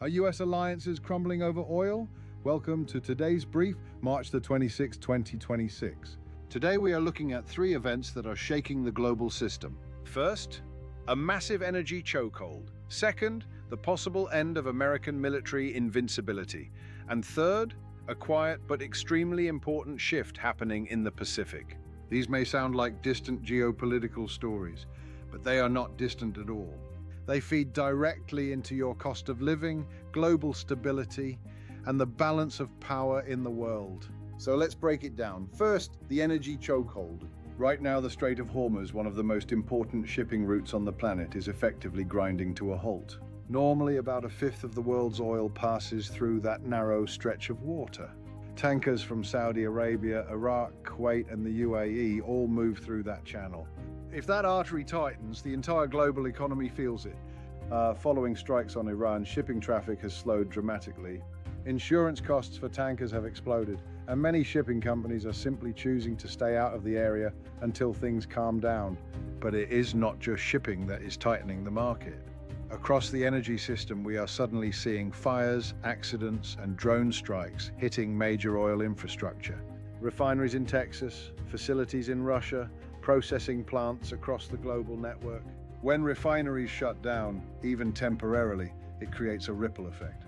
Are US alliances crumbling over oil? Welcome to today's brief, March the 26th, 2026. Today we are looking at three events that are shaking the global system. First, a massive energy chokehold. Second, the possible end of American military invincibility. And third, a quiet but extremely important shift happening in the Pacific. These may sound like distant geopolitical stories, but they are not distant at all. They feed directly into your cost of living, global stability, and the balance of power in the world. So let's break it down. First, the energy chokehold. Right now, the Strait of Hormuz, one of the most important shipping routes on the planet, is effectively grinding to a halt. Normally, about a fifth of the world's oil passes through that narrow stretch of water. Tankers from Saudi Arabia, Iraq, Kuwait, and the UAE all move through that channel. If that artery tightens, the entire global economy feels it. Following strikes on Iran, shipping traffic has slowed dramatically. Insurance costs for tankers have exploded, and many shipping companies are simply choosing to stay out of the area until things calm down. But it is not just shipping that is tightening the market. Across the energy system, we are suddenly seeing fires, accidents, and drone strikes hitting major oil infrastructure. Refineries in Texas, facilities in Russia, processing plants across the global network. When refineries shut down, even temporarily, it creates a ripple effect.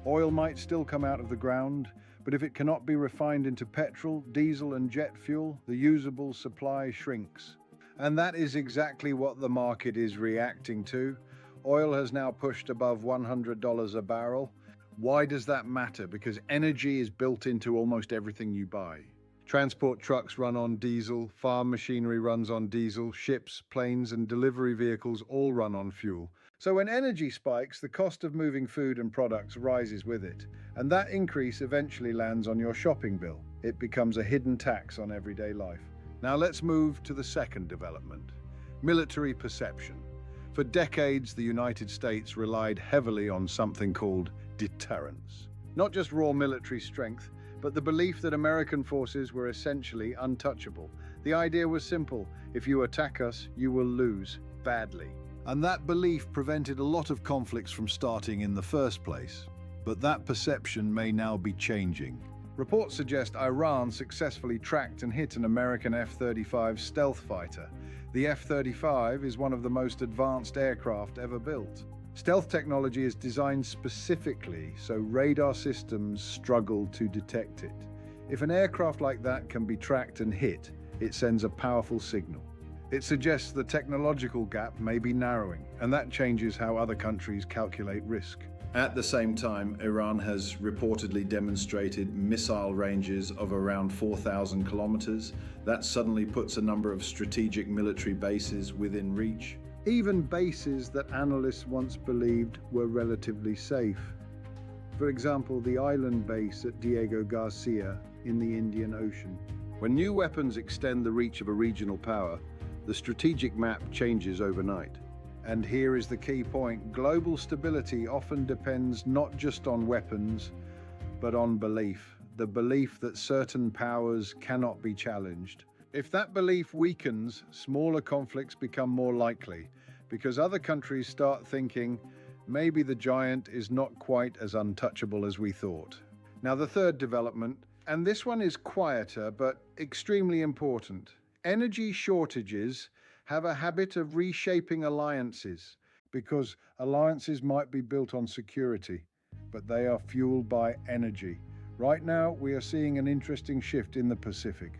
Oil might still come out of the ground, but if it cannot be refined into petrol, diesel, and jet fuel, the usable supply shrinks. And that is exactly what the market is reacting to. Oil has now pushed above $100 a barrel. Why does that matter? Because energy is built into almost everything you buy. Transport trucks run on diesel, farm machinery runs on diesel, ships, planes, and delivery vehicles all run on fuel. So when energy spikes, the cost of moving food and products rises with it. And that increase eventually lands on your shopping bill. It becomes a hidden tax on everyday life. Now let's move to the second development: military perception. For decades, the United States relied heavily on something called deterrence. Not just raw military strength, but the belief that American forces were essentially untouchable. The idea was simple: if you attack us, you will lose badly. And that belief prevented a lot of conflicts from starting in the first place. But that perception may now be changing. Reports suggest Iran successfully tracked and hit an American F-35 stealth fighter. The F-35 is one of the most advanced aircraft ever built. Stealth technology is designed specifically so radar systems struggle to detect it. If an aircraft like that can be tracked and hit, it sends a powerful signal. It suggests the technological gap may be narrowing, and that changes how other countries calculate risk. At the same time, Iran has reportedly demonstrated missile ranges of around 4,000 kilometers. That suddenly puts a number of strategic military bases within reach. Even bases that analysts once believed were relatively safe. For example, the island base at Diego Garcia in the Indian Ocean. When new weapons extend the reach of a regional power, the strategic map changes overnight. And here is the key point: global stability often depends not just on weapons, but on belief. The belief that certain powers cannot be challenged. If that belief weakens, smaller conflicts become more likely, because other countries start thinking, maybe the giant is not quite as untouchable as we thought. Now, the third development, and this one is quieter but extremely important. Energy shortages have a habit of reshaping alliances, because alliances might be built on security, but they are fueled by energy. Right now, we are seeing an interesting shift in the Pacific.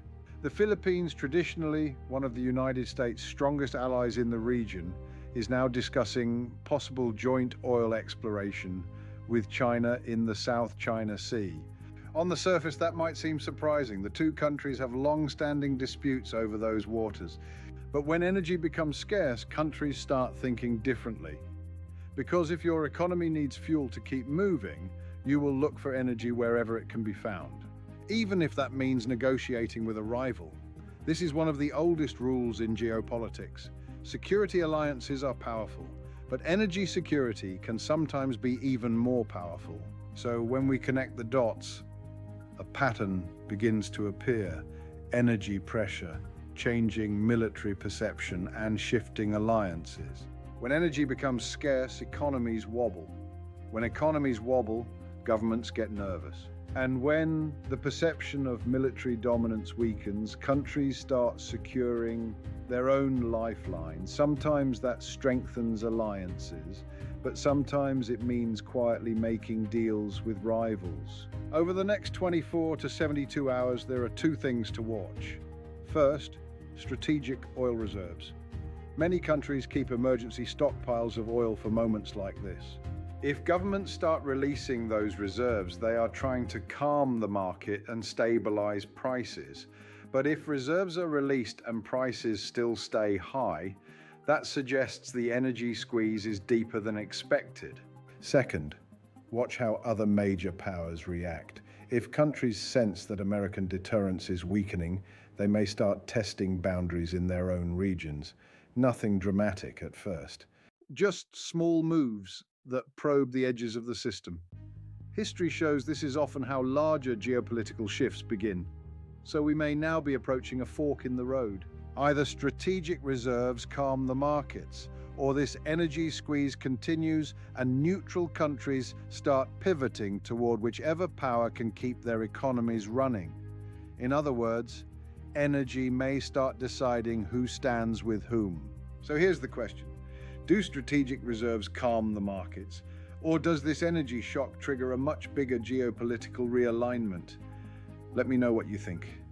The Philippines, traditionally one of the United States' strongest allies in the region, is now discussing possible joint oil exploration with China in the South China Sea. On the surface, that might seem surprising. The two countries have long-standing disputes over those waters. But when energy becomes scarce, countries start thinking differently. Because if your economy needs fuel to keep moving, you will look for energy wherever it can be found, even if that means negotiating with a rival. This is one of the oldest rules in geopolitics. Security alliances are powerful, but energy security can sometimes be even more powerful. So when we connect the dots, a pattern begins to appear: energy pressure, changing military perception, and shifting alliances. When energy becomes scarce, economies wobble. When economies wobble, governments get nervous. And when the perception of military dominance weakens, countries start securing their own lifelines. Sometimes that strengthens alliances, but sometimes it means quietly making deals with rivals. Over the next 24 to 72 hours, there are two things to watch. First, strategic oil reserves. Many countries keep emergency stockpiles of oil for moments like this. If governments start releasing those reserves, they are trying to calm the market and stabilize prices. But if reserves are released and prices still stay high, that suggests the energy squeeze is deeper than expected. Second, watch how other major powers react. If countries sense that American deterrence is weakening, they may start testing boundaries in their own regions. Nothing dramatic at first. Just small moves that probe the edges of the system. History shows this is often how larger geopolitical shifts begin. So we may now be approaching a fork in the road. Either strategic reserves calm the markets, or this energy squeeze continues and neutral countries start pivoting toward whichever power can keep their economies running. In other words, energy may start deciding who stands with whom. So here's the question. Do strategic reserves calm the markets? Or does this energy shock trigger a much bigger geopolitical realignment? Let me know what you think.